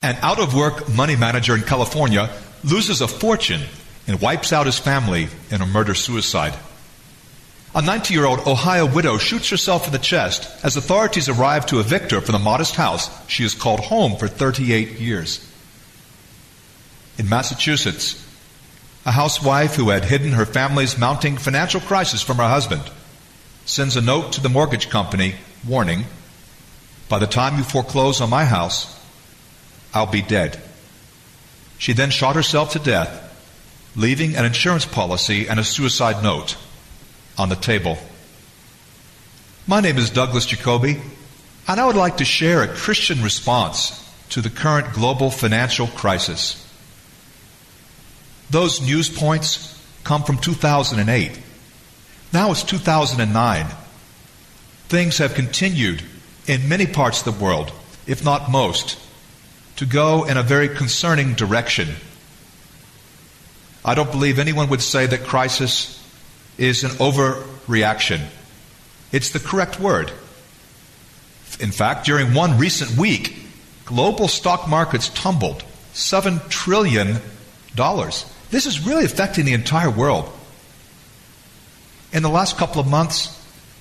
An out-of-work money manager in California loses a fortune and wipes out his family in a murder-suicide. A 90-year-old Ohio widow shoots herself in the chest as authorities arrive to evict her from the modest house she has called home for 38 years. In Massachusetts, a housewife who had hidden her family's mounting financial crisis from her husband sends a note to the mortgage company warning, "By the time you foreclose on my house, I'll be dead." She then shot herself to death, leaving an insurance policy and a suicide note on the table. My name is Douglas Jacoby, and I would like to share a Christian response to the current global financial crisis. Those news points come from 2008. Now it's 2009. Things have continued in many parts of the world, if not most, to go in a very concerning direction. I don't believe anyone would say that crisis is an overreaction. It's the correct word. In fact, during one recent week, global stock markets tumbled $7 trillion. This is really affecting the entire world. In the last couple of months,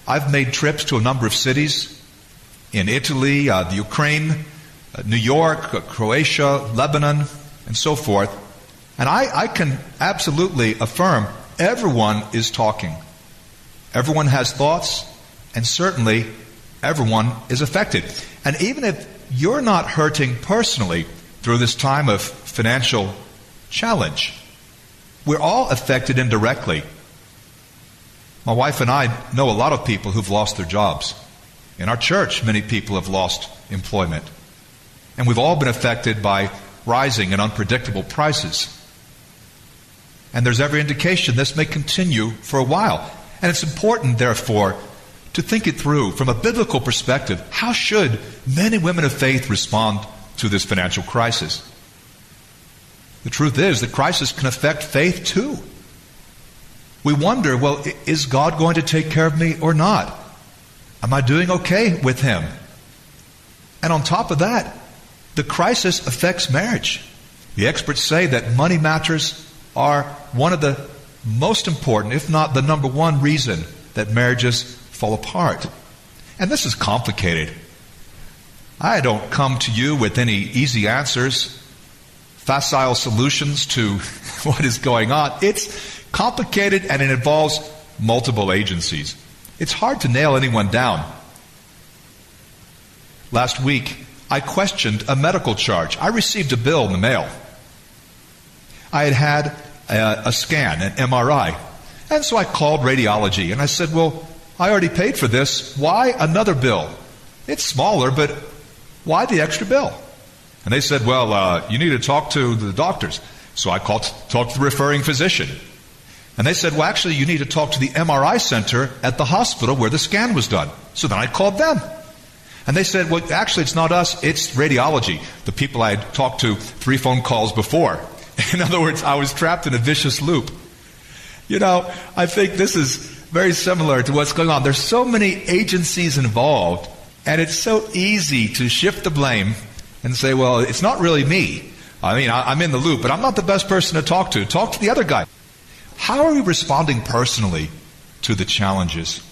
I've made trips to a number of cities in Italy, the Ukraine, New York, Croatia, Lebanon, and so forth. And I can absolutely affirm everyone is talking. Everyone has thoughts, and certainly everyone is affected. And even if you're not hurting personally through this time of financial challenge, we're all affected indirectly. My wife and I know a lot of people who've lost their jobs. In our church, many people have lost employment. And we've all been affected by rising and unpredictable prices. And there's every indication this may continue for a while. And it's important, therefore, to think it through from a biblical perspective. How should men and women of faith respond to this financial crisis? The truth is, the crisis can affect faith too. We wonder, well, is God going to take care of me or not? Am I doing okay with Him? And on top of that, the crisis affects marriage. The experts say that money matters are one of the most important, if not the number one reason that marriages fall apart. And this is complicated. I don't come to you with any easy answers, facile solutions to what is going on. It's complicated and it involves multiple agencies. It's hard to nail anyone down. Last week, I questioned a medical charge. I received a bill in the mail. I had a scan, an MRI. And so I called radiology and I said, well, I already paid for this. Why another bill? It's smaller, but why the extra bill? And they said, well, you need to talk to the doctors. So I talked to the referring physician. And they said, well, actually, you need to talk to the MRI center at the hospital where the scan was done. So then I called them. And they said, well, actually, it's not us, it's radiology, the people I had talked to 3 phone calls before. In other words, I was trapped in a vicious loop. You know, I think this is very similar to what's going on. There's so many agencies involved, and it's so easy to shift the blame and say, well, it's not really me. I mean, I'm in the loop, but I'm not the best person to talk to. Talk to the other guy. How are we responding personally to the challenges?